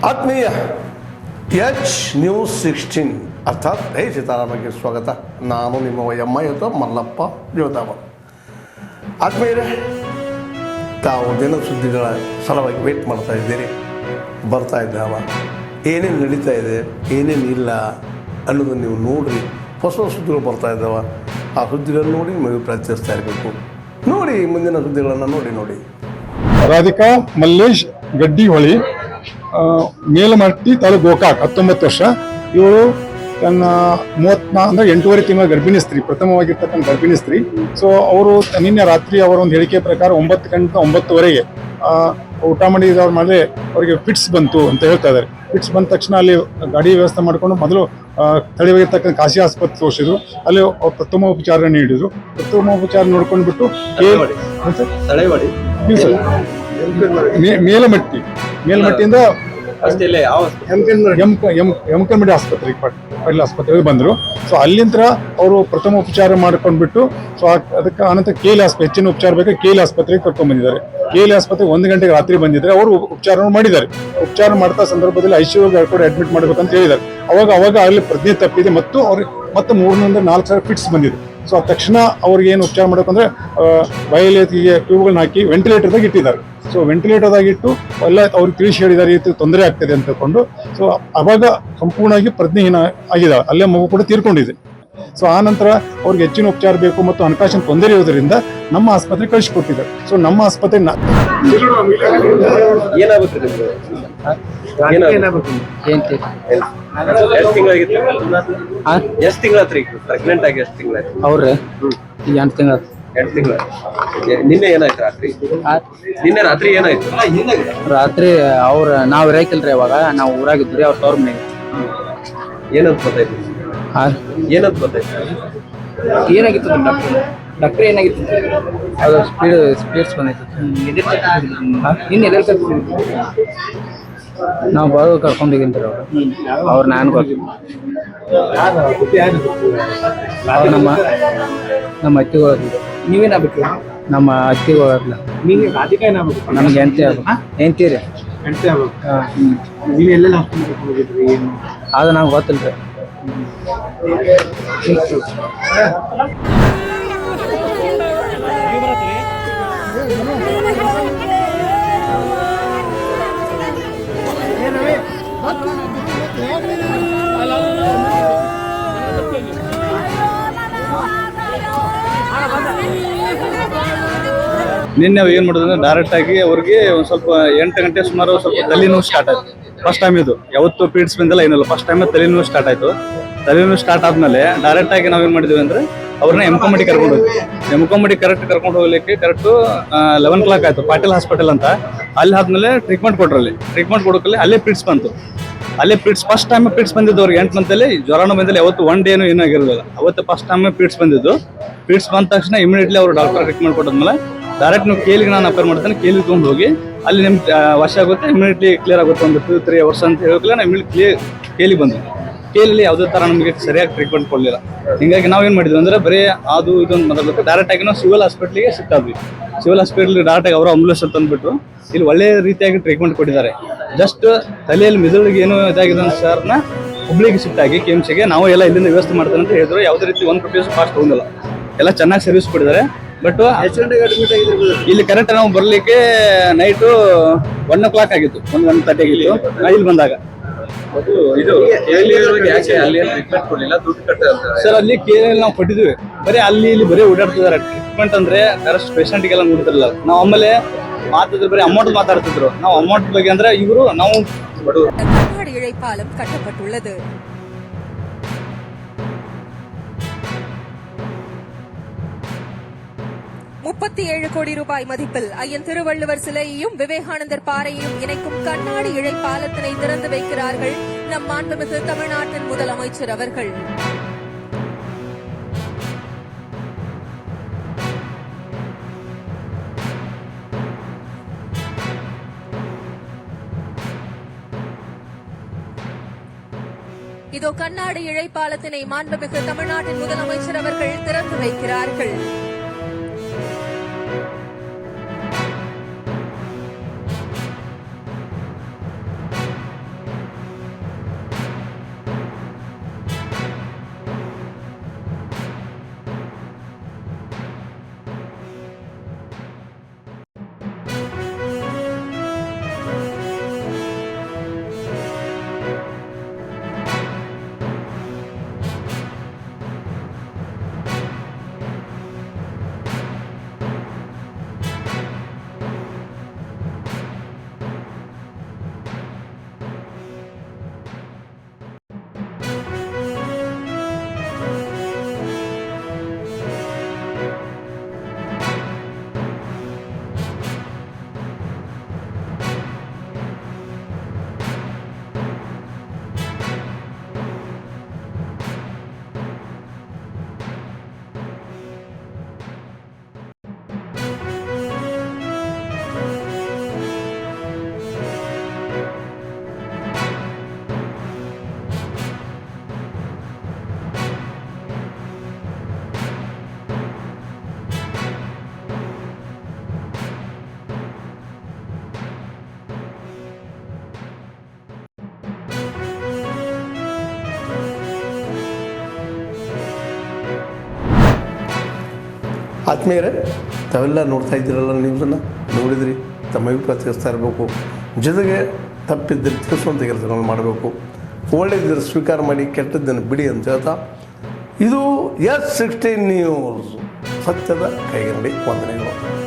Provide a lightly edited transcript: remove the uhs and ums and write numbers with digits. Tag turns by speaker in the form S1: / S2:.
S1: ಆತ್ಮೀಯ H-News16 ಅರ್ಥಾತ್ ಹೇ ಸೀತಾರಾಮಕ್ಕೆ ಸ್ವಾಗತ. ನಾನು ನಿಮ್ಮ ಎಮ್ಮ ಮಲ್ಲಪ್ಪ ಜೋತಾವ. ಆತ್ಮೀಯರೇ, ತಾವು ದಿನ ಸುದ್ದಿಗಳ ಸಲುವಾಗಿ ವೇಟ್ ಮಾಡ್ತಾ ಇದ್ದೀರಿ. ಬರ್ತಾ ಇದ್ದಾವ, ಏನೇನು ನಡೀತಾ ಇದೆ, ಏನೇನು ಇಲ್ಲ ಅನ್ನೋದನ್ನು ನೀವು ನೋಡಿರಿ. ಹೊಸ ಸುದ್ದಿಗಳು ಬರ್ತಾ ಇದ್ದಾವ. ಆ ಸುದ್ದಿಗಳನ್ನು ನೋಡಿ ನಿಮಗೆ ಪ್ರಯತ್ನಿಸ್ತಾ ಇರಬೇಕು. ನೋಡಿ ಮುಂದಿನ ಸುದ್ದಿಗಳನ್ನು ನೋಡಿ.
S2: ರಾಧಿಕಾ ಮಲ್ಲೇಶ್ ಗಡ್ಡಿಹೊಳಿ, ಮೇಲಮಟ್ಟಿ ತಾಲೂಕು ಗೋಕಾಕ್, 19 ವರ್ಷ. ಇವಳು ತನ್ನ 8.5 ತಿಂಗಳ ಗರ್ಭಿಣಿ ಸ್ತ್ರೀ, ಪ್ರಥಮವಾಗಿರ್ತಕ್ಕಂಥ ಗರ್ಭಿಣಿ ಸ್ತ್ರೀ. ಸೊ ಅವರು ನಿನ್ನೆ ರಾತ್ರಿ ಅವರ ಒಂದು ಹೇಳಿಕೆ ಪ್ರಕಾರ 9 ಗಂಟೆ 9:30 ಊಟ ಮಾಡಿದವ್ರ ಮೇಲೆ ಅವರಿಗೆ ಫಿಟ್ಸ್ ಬಂತು ಅಂತ ಹೇಳ್ತಾ ಇದ್ದಾರೆ. ಫಿಟ್ಸ್ ಬಂದ ತಕ್ಷಣ ಅಲ್ಲಿ ಗಾಡಿ ವ್ಯವಸ್ಥೆ ಮಾಡಿಕೊಂಡು ಮೊದಲು ಸ್ಥಳೀಯವಾಗಿರ್ತಕ್ಕಂಥ ಖಾಸಗಿ ಆಸ್ಪತ್ರೆ ತೋರಿಸಿದ್ರು. ಅಲ್ಲಿ ಅವ್ರು ಪ್ರಥಮೋಪಚಾರ ನೀಡಿದ್ರು. ಪ್ರಥಮೋಪಚಾರ ನೋಡ್ಕೊಂಡು ಬಿಟ್ಟು ಮೇಲಮಟ್ಟಿಯಿಂದ ಯಮಕನಮಡಿ ಆಸ್ಪತ್ರೆಗೆ ಪಡ್ಲ ಆಸ್ಪತ್ರೆಗೆ ಬಂದರು. ಸೊ ಅಲ್ಲಿಂದ ಅವರು ಪ್ರಥಮ ಉಪಚಾರ ಮಾಡ್ಕೊಂಡ್ಬಿಟ್ಟು ಸೊ ಅದಕ್ಕೆ ಅನಂತರ KL ಆಸ್ಪತ್ರೆ, ಹೆಚ್ಚಿನ ಉಪಚಾರ ಬೇಕಾಗಿ KL ಆಸ್ಪತ್ರೆಗೆ ಕರ್ಕೊಂಡ್ ಬಂದಿದ್ದಾರೆ. KL ಆಸ್ಪತ್ರೆಗೆ 1 ಗಂಟೆಗೆ ರಾತ್ರಿ ಬಂದಿದ್ದಾರೆ. ಅವರು ಉಪಚಾರ ಮಾಡಿದ್ದಾರೆ. ಉಪಚಾರ ಮಾಡ್ತಾ ಸಂದರ್ಭದಲ್ಲಿ ICU ಕೂಡ ಅಡ್ಮಿಟ್ ಮಾಡ್ಬೇಕಂತ ಹೇಳಿದ್ದಾರೆ. ಅವಾಗ ಅಲ್ಲಿ ಪ್ರಜ್ಞೆ ತಪ್ಪಿದೆ ಮತ್ತು ಅವ್ರಿಗೆ ಮತ್ತೆ 3-4 ಸಾವಿರ ಫಿಟ್ಸ್ ಬಂದಿದೆ. ಸೊ ಆ ತಕ್ಷಣ ಅವ್ರಿಗೆ ಏನು ಉಪಚಾರ ಮಾಡಬೇಕಂದ್ರೆ ಬಯಲೇತಿಗೆ ಟ್ಯೂಬ್ಗಳನ್ನ ಹಾಕಿ ವೆಂಟಿಲೇಟರ್ದಾಗ ಇಟ್ಟಿದ್ದಾರೆ. ಸೊ ವೆಂಟಿಲೇಟರ್ದಾಗ ಇಟ್ಟು ಎಲ್ಲ ಅವ್ರಿಗೆ ತಿಳಿಸಿ ಹೇಳಿದ್ದಾರೆ, ಈ ತೊಂದರೆ ಆಗ್ತದೆ ಅಂತ ತಿಳ್ಕೊಂಡು. ಸೊ ಅವಾಗ ಸಂಪೂರ್ಣವಾಗಿ ಪ್ರಜ್ಞೆಹೀನ ಆಗಿದ್ದಾಳೆ. ಅಲ್ಲೇ ಮಗು ಕೂಡ ತೀರ್ಕೊಂಡಿದೆ. ಸೊ ಆ ನಂತರ ಅವ್ರಿಗೆ ಹೆಚ್ಚಿನ ಉಪಚಾರ ಬೇಕು ಮತ್ತು ಹಣಕಾಸಿನ ತೊಂದರೆ ಇರೋದ್ರಿಂದ ನಮ್ಮ ಆಸ್ಪತ್ರೆ ಕಳಿಸಿಕೊಟ್ಟಿದ್ದಾರೆ. ಸೊ ನಮ್ಮ ಆಸ್ಪತ್ರೆ
S3: ನಿನ್ನೆ ಏನಾಯ್ತು ರಾತ್ರಿ ಏನಾಯ್ತು?
S4: ರಾತ್ರಿ ನಾವ್ ಇರಾಕಿಲ್ರಿ. ಅವಾಗ ನಾವು ಊರಾಗಿದ್ರಿ. ಅವ್ರ ತವ್ರ ಮನೆಗೆ
S3: ಏನಂತ ಗೊತ್ತಾಯ್ತು?
S4: ಏನಾಗಿತ್ತು ಡಾಕ್ಟ್ರಿ ಏನಾಗಿತ್ತು? ಅದು ಸ್ಪೀಡ್ಸ್ ಬಂದಿತ್ತು. ಇನ್ನು ಎಲ್ಲಿ ನಾವು ಬರೋ ಕರ್ಕೊಂಡಿದ್ದೀವಿ ಅವ್ರು ನಾನು ಗೊತ್ತು. ನಮ್ಮ ಅತ್ತಿಗಳು. ನೀವೇನಾಗಬೇಕು? ನಮ್ಮ ಅತ್ತಿಗಳು. ನಮ್ಗೆ ಹೆಂಡತಿ ಹೆಂಡತಿ ರೀ. ಅದು ನಂಗೆ ಗೊತ್ತಿಲ್ಲ ರೀ.
S5: ನಿನ್ನೆ ನಾವು ಏನು ಮಾಡೋದಂದ್ರೆ ಡೈರೆಕ್ಟ್ ಆಗಿ ಅವ್ರಿಗೆ ಒಂದು ಸ್ವಲ್ಪ 8 ಗಂಟೆ ಸುಮಾರು ಸ್ವಲ್ಪ ತಲೆನೋವು ಸ್ಟಾರ್ಟ್ ಆಯ್ತು. ಫಸ್ಟ್ ಟೈಮ್ ಇದು, ಯಾವತ್ತು ಪೀಡ್ಸ್ ಬಂದಿಲ್ಲ ಏನಿಲ್ಲ. ಫಸ್ಟ್ ಟೈಮ್ ತಲೆನೋವು ಸ್ಟಾರ್ಟ್ ಆಯ್ತು. ತಲೆನೋವು ಸ್ಟಾರ್ಟ್ ಆದ್ಮೇಲೆ ಡೈರೆಕ್ಟ್ ಆಗಿ ನಾವೇನು ಮಾಡಿದ್ವಿ ಅಂದ್ರೆ ಅವ್ರನ್ನ ಎಮ್ಕೊಂಬಡಿ ಕರ್ಕೊಂಡು ಹೋದ್ವಿ. ಎಮ್ಕೊಂಬಡಿ ಕರ್ಕೊಂಡು ಹೋಗ್ಲಿಕ್ಕೆ 11 o'clock ಆಯ್ತು. ಪಾಟೀಲ್ ಹಾಸ್ಪಿಟಲ್ ಅಂತ ಅಲ್ಲಿ ಆದ್ಮೇಲೆ ಟ್ರೀಟ್ಮೆಂಟ್ ಕೊಟ್ರಲ್ಲಿ. ಟ್ರೀಟ್ಮೆಂಟ್ ಕೊಡೋಕಲ್ಲಿ ಅಲ್ಲೇ ಪೀಡ್ಸ್ ಬಂತು. ಅಲ್ಲೇ ಪೀಡ್ಸ್ ಫಸ್ಟ್ ಟೈಮ್ ಪೀಡ್ಸ್ ಬಂದಿದ್ದು ಅವ್ರಿಗೆ 8 ಮಂತಲ್ಲಿ. ಜ್ವರನೂ ಬಂದಿಲ್ಲ, ಯಾವತ್ತು 1 ಡೇನು ಏನೂ ಆಗಿರಲಿಲ್ಲ. ಅವತ್ತು ಫಸ್ಟ್ ಟೈಮ್ ಪೀಡ್ಸ್ ಬಂದಿದ್ದು. ಪೀಡ್ಸ್ ಬಂದ ತಕ್ಷಣ ಇಮಿಡಿಯೇಟ್ಲಿ ಅವರು ಡಾಕ್ಟರ್ ಟ್ರೀಟ್ಮೆಂಟ್ ಕೊಟ್ಟದ್ಮೇಲೆ ಡೈರೆಕ್ಟ್ ನೀವು KLಗೆ ನಾನು ಅಪೇರ್ ಮಾಡ್ತೇನೆ. KLಗೆ ತೊಗೊಂಡು ಹೋಗಿ ಅಲ್ಲಿ ನಿಮ್ಗೆ ವಾಶ್ ಆಗುತ್ತೆ, ಇಮಿಡಿಯೇಟ್ಲಿ ಕ್ಲಿಯರ್ ಆಗುತ್ತೆ. ಒಂದು 2-3 hours ಅಂತ ಹೇಳೋಕ್ಕಿಲ್ಲ. ನಾವು ಇಮಿಡಿಯೇಟ್ಲಿ KLಗೆ ಬಂದ್ವಿ. KLಲ್ಲಿ ಯಾವುದೇ ಥರ ನಮಗೆ ಸರಿಯಾಗಿ ಟ್ರೀಟ್ಮೆಂಟ್ ಕೊಡಲಿಲ್ಲ. ಹೀಗಾಗಿ ನಾವೇನು ಮಾಡಿದ್ವಿ ಅಂದರೆ ಬರೀ ಅದು ಇದೊಂದು ಮೊದಲು ಡೈರೆಕ್ಟ್ ಆಗಿ ನಾವು ಸಿವಿಲ್ ಹಾಸ್ಪಿಟ್ಲಿಗೆ ಸಿಕ್ಕಾದ್ವಿ. ಸಿವಿಲ್ ಹಾಸ್ಪಿಟ್ಲಿಗೆ ಡೈರೆಕ್ಟಾಗಿ ಅವರು ಆಂಬುಲೆನ್ಸ್ ತಂದುಬಿಟ್ರು. ಇಲ್ಲಿ ಒಳ್ಳೆ ರೀತಿಯಾಗಿ ಟ್ರೀಟ್ಮೆಂಟ್ ಕೊಟ್ಟಿದ್ದಾರೆ. ಜಸ್ಟ್ ತಲೆಯಲ್ಲಿ ಮಿದುಳಿಗೆ ಏನು ಇದಾಗಿದೆ ಅಂತ ಸರ್ನ ಹುಬ್ಳಿಗೆ ಶಿಫ್ಟಾಗಿ KMCಗೆ ನಾವು ಎಲ್ಲ ಇಲ್ಲಿಂದ ವ್ಯವಸ್ಥೆ ಮಾಡ್ತೇನೆ ಅಂತ ಹೇಳಿದ್ರು. ಯಾವುದೇ ರೀತಿ 1 ರೂಪಾಯಿ ಕಾಸ್ಟ್ ತೊಗೊಂಡಿಲ್ಲ. ಎಲ್ಲ ಚೆನ್ನಾಗಿ ಸರ್ವಿಸ್ ಕೊಟ್ಟಿದ್ದಾರೆ. ಬಟ್ ಇಲ್ಲಿ ಕರೆಕ್ಟ್ ನಾವು ಬರಲಿಕ್ಕೆ ನೈಟು 1 o'clock ಆಗಿತ್ತು, 1:30 ಆಗಿತ್ತು ಇಲ್ಲಿ ಬಂದಾಗ. ಸರ್ ಅಲ್ಲಿ KL ನಾವು ಕೊಟ್ಟಿದ್ವಿ. ಬರೀ ಇಲ್ಲಿ ಬರೀ ಓಡಾಡ್ತಿದ್ದಾರೆ. ಟ್ರೀಟ್ಮೆಂಟ್ ಅಂದ್ರೆ ಕರೆಕ್ಟ್ ಪೇಷಂಟ್ಗೆಲ್ಲ ನೋಡ್ತಿರಲ್ಲ. ನಾವು ಆಮೇಲೆ ಮಾತಾಡಿದ್ರೆ ಬರೀ ಅಮೌಂಟ್ ಮಾತಾಡ್ತಿದ್ರು. ನಾವು ಅಮೌಂಟ್ ಬಗ್ಗೆ ಅಂದ್ರೆ ಇವರು ನಾವು
S6: கண்ணாடி இழைப்பாலம் கட்டப்பட்டுள்ளது. ₹37 கோடி மதிப்பில் ஐயன் திருவள்ளுவர் சிலையையும் விவேகானந்தர் பாறையையும் இணைக்கும் கண்ணாடி இழைப்பாலத்தினை திறந்து வைக்கிறார்கள் நம் மாண்புமிகு தமிழ்நாட்டின் முதலமைச்சர் அவர்கள். இதோ கண்ணாடி இழைப்பாலத்தினை மாண்புமிகு தமிழ்நாட்டின் முதலமைச்சர் அவர்கள் திறந்து வைக்கிறார்கள்.
S1: ಆತ್ಮೀಯರೇ, ತಾವೆಲ್ಲ ನೋಡ್ತಾ ಇದ್ದೀರಲ್ಲ, ನ್ಯೂಸನ್ನು ನೋಡಿದ್ರಿ, ತಮ್ಮ ಅಭಿಪ್ರಾಯ ತಿಳಿಸ್ತಾ ಇರಬೇಕು. ಜೊತೆಗೆ ತಪ್ಪಿದ್ದರೆ ತಿಳಿಸುವಂಥ ಕೆಲಸಗಳನ್ನು ಮಾಡಬೇಕು. ಒಳ್ಳೆಯದಿದ್ದರೆ ಸ್ವೀಕಾರ ಮಾಡಿ, ಕೆಟ್ಟದ್ದನ್ನು ಬಿಡಿ ಅಂತ ಹೇಳ್ತಾ, ಇದು S16 ನ್ಯೂಸ್, ಸತ್ಯದ ಕೈಗನ್ನಡಿ. ವಂದನೆಗಳು.